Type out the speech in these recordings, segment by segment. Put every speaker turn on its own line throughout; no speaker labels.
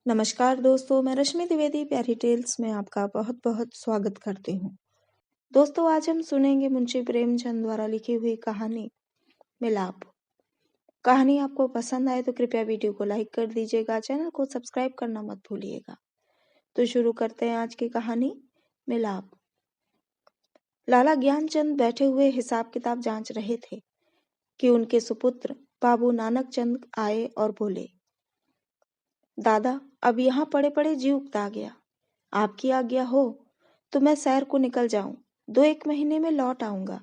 नमस्कार दोस्तों, मैं रश्मि द्विवेदी प्यारी टेल्स में आपका बहुत बहुत स्वागत करती हूँ। दोस्तों, आज हम सुनेंगे मुंशी प्रेमचंद द्वारा लिखी हुई कहानी मिलाप। कहानी आपको पसंद आए तो कृपया वीडियो को लाइक कर दीजिएगा, चैनल को सब्सक्राइब करना मत भूलिएगा। तो शुरू करते हैं आज की कहानी मिलाप। लाला ज्ञानचंद बैठे हुए हिसाब किताब जांच रहे थे कि उनके सुपुत्र बाबू नानक चंद आए और बोले, दादा, अब यहाँ पड़े पड़े जी उगता गया। आपकी आज्ञा हो तो मैं सैर को निकल जाऊं, 2-1 महीने में लौट आऊंगा।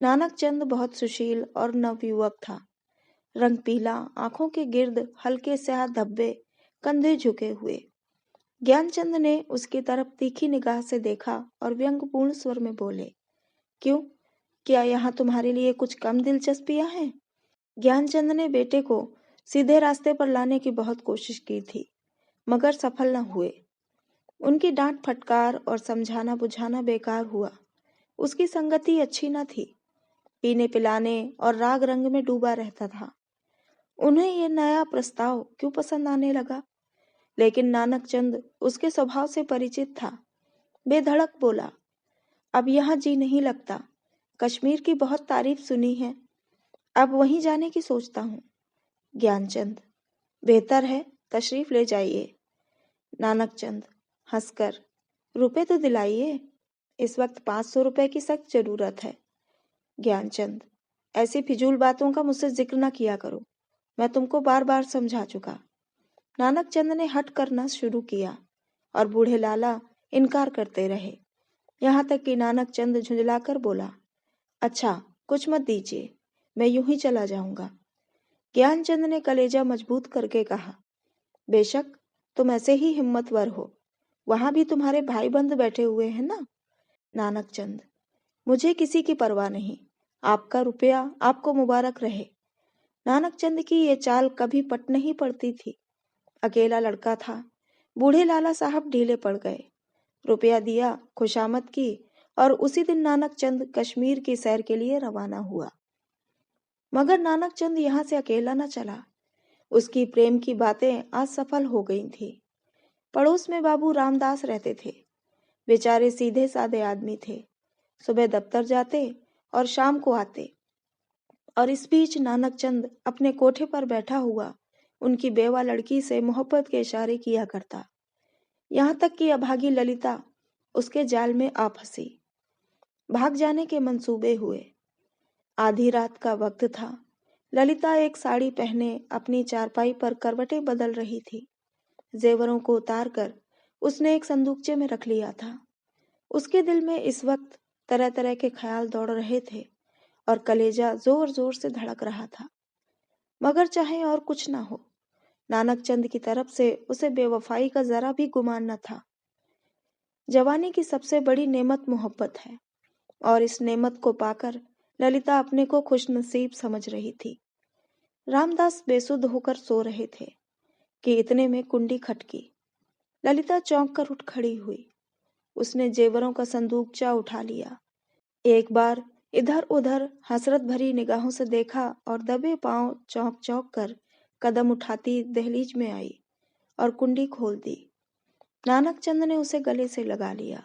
नानक चंद बहुत सुशील और नवयुवक था। रंग पीला, आंखों के गिर्द हल्के स्याह धब्बे, कंधे झुके हुए। ज्ञानचंद ने उसकी तरफ तीखी निगाह से देखा और व्यंग्यपूर्ण स्वर में बोले, क्यों, क्या यहाँ तुम्हारे लिए कुछ कम दिलचस्पियां हैं? ज्ञानचंद ने बेटे को सीधे रास्ते पर लाने की बहुत कोशिश की थी, मगर सफल न हुए। उनकी डांट फटकार और समझाना बुझाना बेकार हुआ। उसकी संगति अच्छी न थी, पीने पिलाने और राग रंग में डूबा रहता था। उन्हें यह नया प्रस्ताव क्यों पसंद आने लगा? लेकिन नानक चंद उसके स्वभाव से परिचित था। बेधड़क बोला, अब यहाँ जी नहीं लगता। कश्मीर की बहुत तारीफ सुनी है, अब वहीं जाने की सोचता हूँ। ज्ञानचंद, बेहतर है, तशरीफ ले जाइए। नानक चंद हंसकर, रुपए तो दिलाइए, इस वक्त 500 रुपए की सख्त जरूरत है। ज्ञानचंद, ऐसी फिजूल बातों का मुझसे जिक्र न किया करो, मैं तुमको बार बार समझा चुका। नानक चंद ने हट करना शुरू किया और बूढ़े लाला इनकार करते रहे, यहाँ तक कि नानक चंद झुंझलाकर बोला, अच्छा, कुछ मत दीजिए, मैं यूं ही चला जाऊंगा। ज्ञानचंद ने कलेजा मजबूत करके कहा, बेशक तुम ऐसे ही हिम्मतवर हो, वहां भी तुम्हारे भाई बंद बैठे हुए हैं ना। नानक चंद, मुझे किसी की परवाह नहीं, आपका रुपया आपको मुबारक रहे। नानक चंद की ये चाल कभी पट नहीं पड़ती थी। अकेला लड़का था। बूढ़े लाला साहब ढीले पड़ गए। रुपया दिया, खुशामद की और उसी दिन नानक चंद कश्मीर की सैर के लिए रवाना हुआ। मगर नानक चंद यहाँ से अकेला न चला। उसकी प्रेम की बातें आज सफल हो गई थी। पड़ोस में बाबू रामदास रहते थे। बेचारे सीधे साधे आदमी थे। सुबह दफ्तर जाते और शाम को आते, और इस बीच नानक चंद अपने कोठे पर बैठा हुआ उनकी बेवा लड़की से मोहब्बत के इशारे किया करता। यहाँ तक कि अभागी ललिता उसके जाल में आ फंसी। भाग जाने के मंसूबे हुए। आधी रात का वक्त था। ललिता एक साड़ी पहने अपनी चारपाई पर करवटें बदल रही थी। जेवरों को उतार कर उसने एक संदूकचे में रख लिया था। उसके दिल में इस वक्त तरह तरह के ख्याल दौड़ रहे थे और कलेजा जोर जोर से धड़क रहा था। मगर चाहे और कुछ ना हो, नानक चंद की तरफ से उसे बेवफाई का जरा भी गुमान न था। जवानी की सबसे बड़ी नेमत मोहब्बत है, और इस नेमत को पाकर ललिता अपने को खुशनसीब समझ रही थी। रामदास बेसुध होकर सो रहे थे कि इतने में कुंडी खटकी। ललिता चौंक कर उठ खड़ी हुई। उसने जेवरों का संदूकचा उठा लिया। एक बार इधर उधर हसरत भरी निगाहों से देखा और दबे पांव चौंक चौंक कर कदम उठाती दहलीज में आई और कुंडी खोल दी। नानक चंद ने उसे गले से लगा लिया।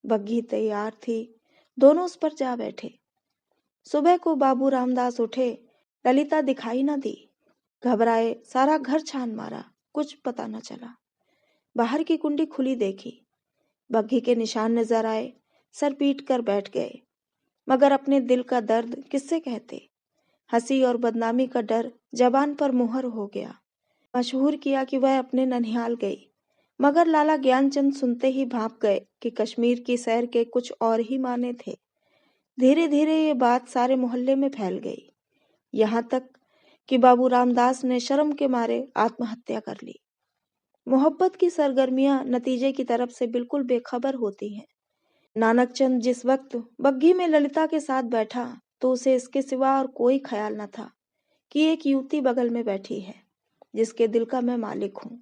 बग्घी तैयार थी, दोनों उस पर जा बैठे। सुबह को बाबू रामदास उठे, ललिता दिखाई न दी। घबराए सारा घर छान मारा, कुछ पता न चला। बाहर की कुंडी खुली देखी, बग्घी के निशान नजर आए। सर पीट कर बैठ गए, मगर अपने दिल का दर्द किससे कहते। हंसी और बदनामी का डर जबान पर मुहर हो गया। मशहूर किया कि वह अपने ननिहाल गई, मगर लाला ज्ञानचंद सुनते ही भाप गए कि कश्मीर की सैर के कुछ और ही माने थे। धीरे धीरे ये बात सारे मोहल्ले में फैल गई, यहाँ तक कि बाबू रामदास ने शर्म के मारे आत्महत्या कर ली। मोहब्बत की सरगर्मियां नतीजे की तरफ से बिल्कुल बेखबर होती हैं। नानक चंद जिस वक्त बग्घी में ललिता के साथ बैठा तो उसे इसके सिवा और कोई ख्याल न था कि एक युवती बगल में बैठी है जिसके दिल का मैं मालिक हूँ।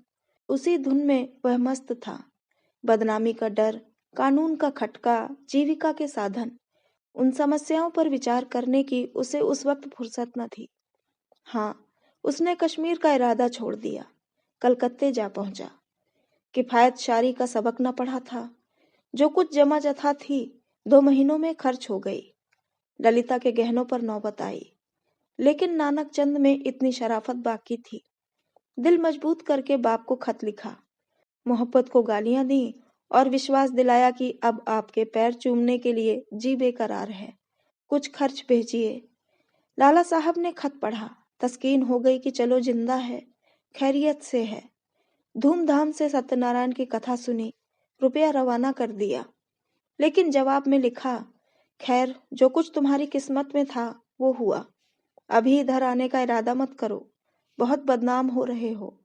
उसी धुन में वह मस्त था। बदनामी का डर, कानून का खटका, जीविका के साधन, उन समस्याओं पर विचार करने की उसे उस वक्त फुर्सत न थी। हाँ, उसने कश्मीर का इरादा छोड़ दिया। कलकत्ते जा पहुंचा। किफायत शारी का सबक न पढ़ा था। जो कुछ जमा जथा थी 2 महीनों में खर्च हो गई। ललिता के गहनों पर नौबत आई, लेकिन नानक चंद में इतनी शराफत बाकी थी। दिल मजबूत करके बाप को खत लिखा, मोहब्बत को गालियां दी और विश्वास दिलाया कि अब आपके पैर चूमने के लिए जी बेकरार है, कुछ खर्च भेजिए। लाला साहब ने खत पढ़ा। तस्कीन हो गई कि चलो जिंदा है, खैरियत से है। धूमधाम से सत्यनारायण की कथा सुनी, रुपया रवाना कर दिया। लेकिन जवाब में लिखा, खैर जो कुछ तुम्हारी किस्मत में था वो हुआ। अभी इधर आने का इरादा मत करो, बहुत बदनाम हो रहे हो।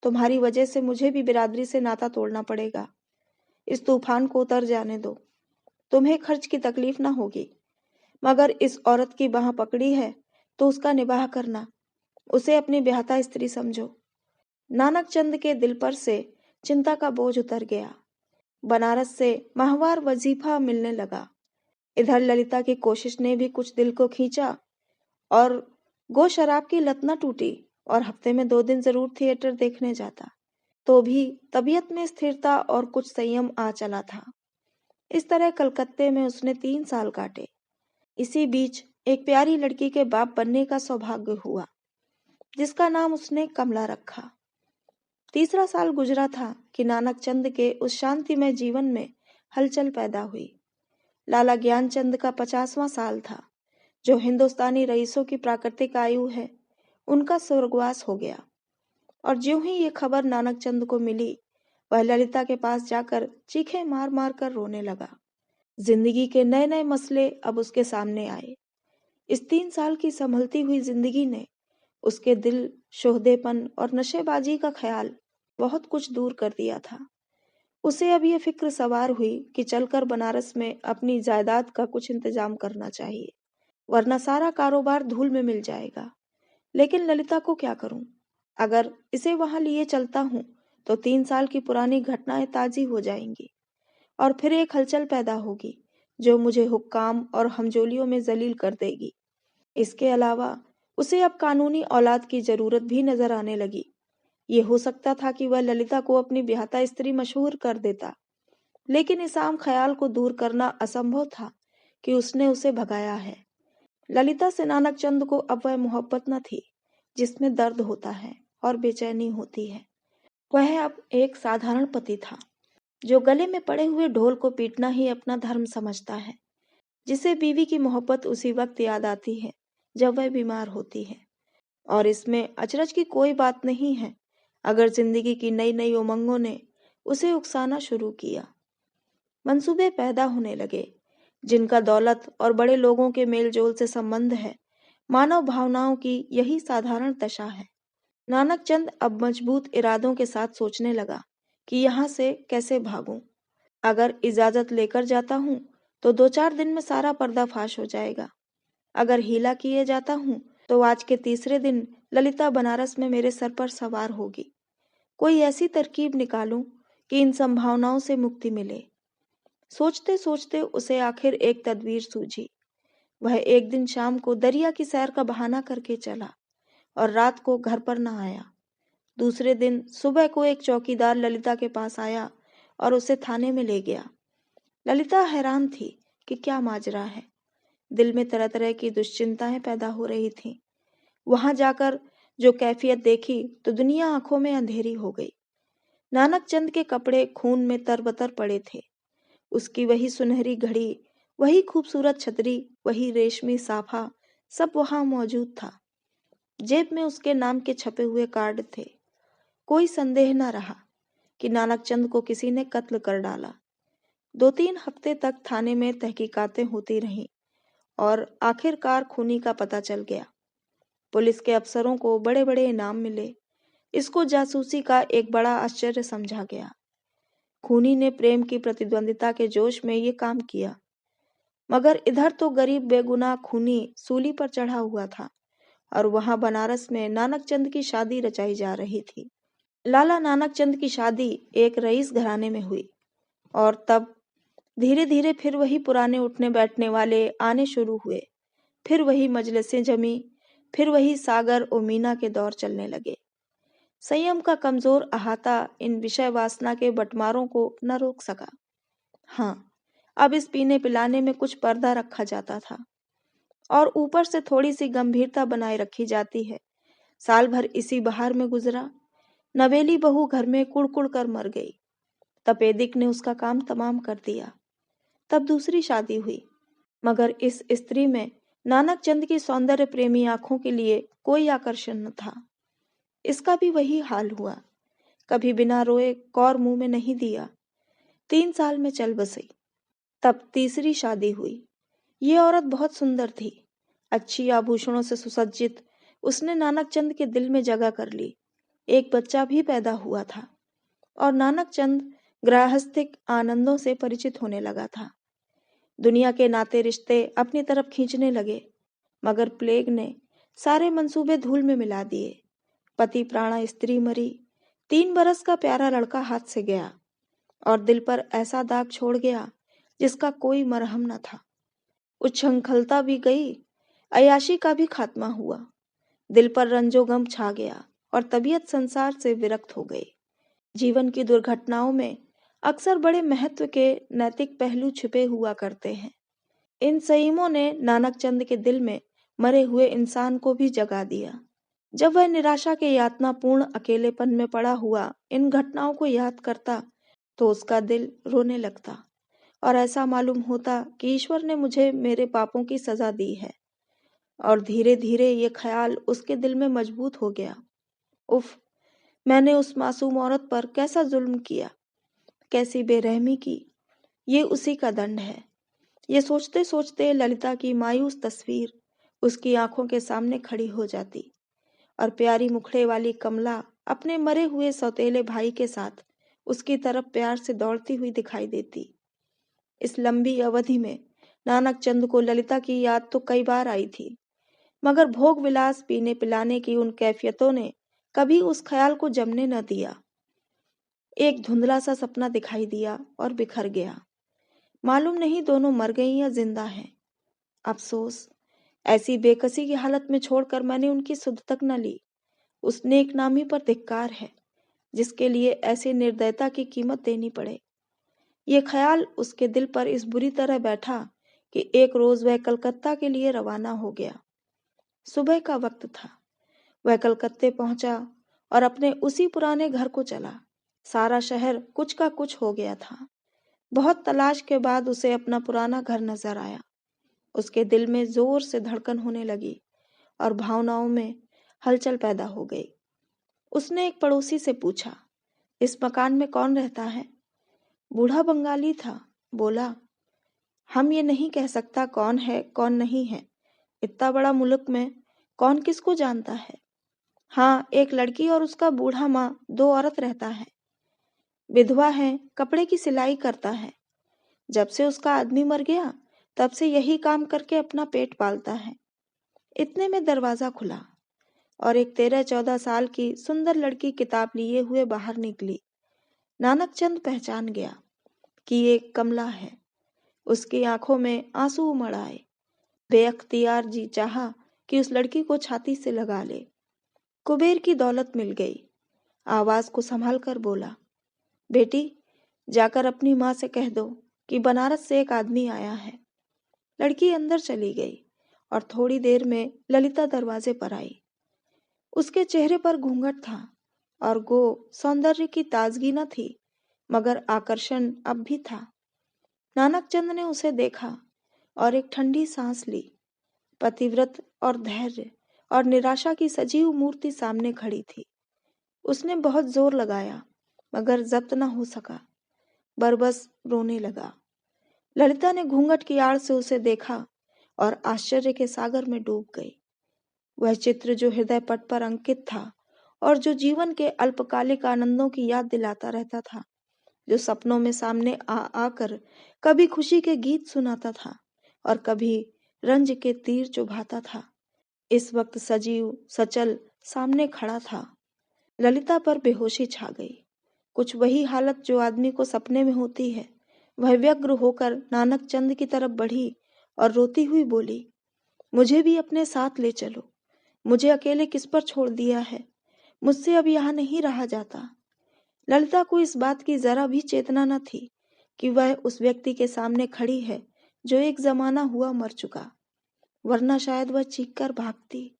तुम्हारी वजह से मुझे भी बिरादरी से नाता तोड़ना पड़ेगा। इस तूफान को उतर जाने दो, तुम्हें खर्च की तकलीफ ना होगी, मगर इस औरत की बाह पकड़ी है तो उसका निबाह करना, उसे अपनी ब्याहता स्त्री समझो। नानक चंद के दिल पर से चिंता का बोझ उतर गया। बनारस से माहवार वजीफा मिलने लगा। इधर ललिता की कोशिश ने भी कुछ दिल को खींचा और गो शराब की लत न टूटी और हफ्ते में 2 दिन जरूर थिएटर देखने जाता। तो भी तबीयत में स्थिरता और कुछ संयम आ चला था। इस तरह कलकत्ते में उसने 3 साल काटे। इसी बीच एक प्यारी लड़की के बाप बनने का सौभाग्य हुआ, जिसका नाम उसने कमला रखा। तीसरा साल गुजरा था कि नानक चंद के उस शांतिमय जीवन में हलचल पैदा हुई। लाला ज्ञानचंद का 50वां साल था। जो हिंदुस्तानी रईसों की प्राकृतिक आयु है, उनका स्वर्गवास हो गया। और ज्यों ही ये खबर नानक चंद को मिली, वह ललिता के पास जाकर चीखें मार मार कर रोने लगा। जिंदगी के नए नए मसले अब उसके सामने आए। इस 3 साल की संभलती हुई जिंदगी ने उसके दिल, शोहदेपन और नशेबाजी का ख्याल बहुत कुछ दूर कर दिया था। उसे अब ये फिक्र सवार हुई कि चलकर बनारस में अपनी जायदाद का कुछ इंतजाम करना चाहिए, वरना सारा कारोबार धूल में मिल जाएगा। लेकिन ललिता को क्या करूं? अगर इसे वहां लिए चलता हूं तो 3 साल की पुरानी घटनाएं ताजी हो जाएंगी और फिर एक हलचल पैदा होगी जो मुझे हुक्काम और हमजोलियों में जलील कर देगी। इसके अलावा उसे अब कानूनी औलाद की जरूरत भी नजर आने लगी। ये हो सकता था कि वह ललिता को अपनी ब्याहता स्त्री मशहूर कर देता, लेकिन इस आम ख्याल को दूर करना असंभव था कि उसने उसे भगाया है। ललिता से नानक चंद को अब वह मोहब्बत न थी जिसमें दर्द होता है और बेचैनी होती है। वह अब एक साधारण पति था जो गले में पड़े हुए ढोल को पीटना ही अपना धर्म समझता है, जिसे बीवी की मोहब्बत उसी वक्त याद आती है जब वह बीमार होती है। और इसमें अचरज की कोई बात नहीं है अगर जिंदगी की नई नई उमंगों ने उसे उकसाना शुरू किया। मंसूबे पैदा होने लगे जिनका दौलत और बड़े लोगों के मेल जोल से संबंध है। मानव भावनाओं की यही साधारण दशा है। नानक चंद अब मजबूत इरादों के साथ सोचने लगा कि यहाँ से कैसे भागूं। अगर इजाजत लेकर जाता हूँ तो 2-4 दिन में सारा पर्दाफाश हो जाएगा। अगर हीला किए जाता हूँ तो आज के तीसरे दिन ललिता बनारस में मेरे सर पर सवार होगी। कोई ऐसी तरकीब निकालूं कि इन संभावनाओं से मुक्ति मिले। सोचते सोचते उसे आखिर एक तदबीर सूझी। वह एक दिन शाम को दरिया की सैर का बहाना करके चला और रात को घर पर न आया। दूसरे दिन सुबह को एक चौकीदार ललिता के पास आया और उसे थाने में ले गया। ललिता हैरान थी कि क्या माजरा है। दिल में तरह तरह की दुश्चिंताएं पैदा हो रही थीं। वहां जाकर जो कैफियत देखी तो दुनिया आंखों में अंधेरी हो गई। नानक चंद के कपड़े खून में तरबतर पड़े थे। उसकी वही सुनहरी घड़ी, वही खूबसूरत छतरी, वही रेशमी साफा, सब वहां मौजूद था। जेब में उसके नाम के छपे हुए कार्ड थे। कोई संदेह न रहा कि नानक चंद को किसी ने कत्ल कर डाला। 2-3 हफ्ते तक थाने में तहकीकातें होती रहीं और आखिरकार खूनी का पता चल गया। पुलिस के अफसरों को बड़े बड़े इनाम मिले। इसको जासूसी का एक बड़ा आश्चर्य समझा गया। खूनी ने प्रेम की प्रतिद्वंदिता के जोश में ये काम किया, मगर इधर तो गरीब बेगुनाह खूनी सूली पर चढ़ा हुआ था और वहां बनारस में नानक चंद की शादी रचाई जा रही थी। लाला नानक चंद की शादी एक रईस घराने में हुई और तब धीरे धीरे फिर वही पुराने उठने बैठने वाले आने शुरू हुए। फिर वही मजलिसें जमी, फिर वही सागर और मीना के दौर चलने लगे। संयम का कमजोर अहाता इन विषय वासना के बंटवारों को न रोक सका। हाँ, अब इस पीने पिलाने में कुछ पर्दा रखा जाता था और ऊपर से थोड़ी सी गंभीरता बनाए रखी जाती है। साल भर इसी बहार में गुजरा। नवेली बहू घर में कुड़कुड़ कर मर गई। तपेदिक ने उसका काम तमाम कर दिया। तब दूसरी शादी हुई, मगर इस स्त्री में नानक चंद की सौंदर्य प्रेमी आंखों के लिए कोई आकर्षण न था। इसका भी वही हाल हुआ। कभी बिना रोए कौर मुंह में नहीं दिया। 3 साल में चल बसी। तब तीसरी शादी हुई। ये औरत बहुत सुंदर थी, अच्छी आभूषणों से सुसज्जित। उसने नानक चंद के दिल में जगह कर ली। एक बच्चा भी पैदा हुआ था और नानक चंद गृहस्थिक आनंदों से परिचित होने लगा था। दुनिया के नाते रिश्ते अपनी तरफ खींचने लगे, मगर प्लेग ने सारे मंसूबे धूल में मिला दिए। पति प्राणा स्त्री मरी। 3 बरस का प्यारा लड़का हाथ से गया और दिल पर ऐसा दाग छोड़ गया जिसका कोई मरहम न था। उच्छृंखलता भी गई, अय्याशी का भी खात्मा हुआ। दिल पर रंजो गम छा गया और तबीयत संसार से विरक्त हो गई। जीवन की दुर्घटनाओं में अक्सर बड़े महत्व के नैतिक पहलू छिपे हुआ करते हैं। इन संयमों ने नानक चंद के दिल में मरे हुए इंसान को भी जगा दिया। जब वह निराशा के यातनापूर्ण अकेलेपन में पड़ा हुआ इन घटनाओं को याद करता तो उसका दिल रोने लगता और ऐसा मालूम होता कि ईश्वर ने मुझे मेरे पापों की सजा दी है। और धीरे धीरे ये ख्याल उसके दिल में मजबूत हो गया। उफ, मैंने उस मासूम औरत पर कैसा जुल्म किया, कैसी बेरहमी की। ये उसी का दंड है। ये सोचते सोचते ललिता की मायूस तस्वीर उसकी आंखों के सामने खड़ी हो जाती और प्यारी मुखड़े वाली कमला अपने मरे हुए सौतेले भाई के साथ उसकी तरफ प्यार से दौड़ती हुई दिखाई देती। इस लंबी अवधि में नानक चंद को ललिता की याद तो कई बार आई थी, मगर भोग विलास पीने पिलाने की उन कैफियतों ने कभी उस ख्याल को जमने न दिया। एक धुंधला सा सपना दिखाई दिया और बिखर गया। मालूम नहीं दोनों मर गई या जिंदा हैं। अफसोस, ऐसी बेकसी की हालत में छोड़कर मैंने उनकी सुध तक न ली। उस नेक नामी पर धिक्कार है जिसके लिए ऐसे निर्दयता की कीमत देनी पड़े। ये ख्याल उसके दिल पर इस बुरी तरह बैठा कि एक रोज वह कलकत्ता के लिए रवाना हो गया। सुबह का वक्त था। वह कलकत्ते पहुंचा और अपने उसी पुराने घर को चला। सारा शहर कुछ का कुछ हो गया था। बहुत तलाश के बाद उसे अपना पुराना घर नजर आया। उसके दिल में जोर से धड़कन होने लगी और भावनाओं में हलचल पैदा हो गई। उसने एक पड़ोसी से पूछा, इस मकान में कौन रहता है? बूढ़ा बंगाली था। बोला, हम ये नहीं कह सकता कौन है कौन नहीं है। इतना बड़ा मुल्क में कौन किसको जानता है। हाँ, एक लड़की और उसका बूढ़ा माँ, 2 औरत रहता है। विधवा है, कपड़े की सिलाई करता है। जब से उसका आदमी मर गया तब से यही काम करके अपना पेट पालता है। इतने में दरवाजा खुला और एक 13-14 साल की सुंदर लड़की किताब लिए हुए बाहर निकली। नानक चंद पहचान गया कि ये कमला है। उसकी आंखों में आंसू उमड़ आए। बेअख्तियार जी चाहा कि उस लड़की को छाती से लगा ले। कुबेर की दौलत मिल गई। आवाज को संभाल कर बोला, बेटी, जाकर अपनी माँ से कह दो कि बनारस से एक आदमी आया है। लड़की अंदर चली गई और थोड़ी देर में ललिता दरवाजे पर आई। उसके चेहरे पर घूंघट था और गो सौंदर्य की ताजगी न थी, मगर आकर्षण अब भी था। नानक चंद ने उसे देखा और एक ठंडी सांस ली। पतिव्रत और धैर्य और निराशा की सजीव मूर्ति सामने खड़ी थी। उसने बहुत जोर लगाया, मगर जब्त न हो सका। बरबस रोने लगा। ललिता ने घूंघट की आड़ से उसे देखा और आश्चर्य के सागर में डूब गई। वह चित्र जो हृदय पट पर अंकित था और जो जीवन के अल्पकालिक आनंदों की याद दिलाता रहता था, जो सपनों में सामने आ आकर कभी खुशी के गीत सुनाता था और कभी रंज के तीर चुभाता था, इस वक्त सजीव सचल सामने खड़ा था। ललिता पर बेहोशी छा गई। कुछ वही हालत जो आदमी को सपने में होती है। वह व्यग्र होकर नानक चंद की तरफ बढ़ी और रोती हुई बोली, मुझे भी अपने साथ ले चलो। मुझे अकेले किस पर छोड़ दिया है। मुझसे अब यहाँ नहीं रहा जाता। ललिता को इस बात की जरा भी चेतना न थी कि वह उस व्यक्ति के सामने खड़ी है जो एक जमाना हुआ मर चुका, वरना शायद वह चीखकर भागती।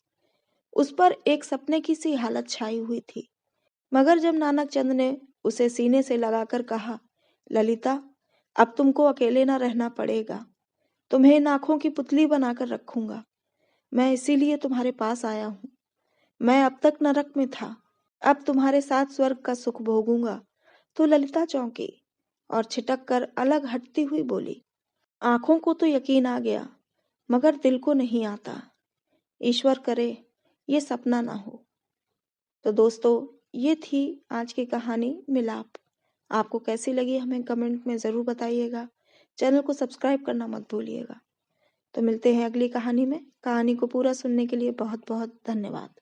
उस पर एक सपने की सी हालत छाई हुई थी। मगर जब नानक चंद ने उसे सीने से लगाकर कहा, ललिता, अब तुमको अकेले ना रहना पड़ेगा, तुम्हें इन आंखों की पुतली बनाकर रखूंगा। मैं इसीलिए तुम्हारे पास आया हूँ। मैं अब तक नरक में था, अब तुम्हारे साथ स्वर्ग का सुख भोगूंगा। तो ललिता चौंकी और छिटक कर अलग हटती हुई बोली, आंखों को तो यकीन आ गया, मगर दिल को नहीं आता। ईश्वर करे ये सपना ना हो। तो दोस्तों, ये थी आज की कहानी मिलाप। आपको कैसी लगी हमें कमेंट में ज़रूर बताइएगा। चैनल को सब्सक्राइब करना मत भूलिएगा। तो मिलते हैं अगली कहानी में। कहानी को पूरा सुनने के लिए बहुत बहुत धन्यवाद।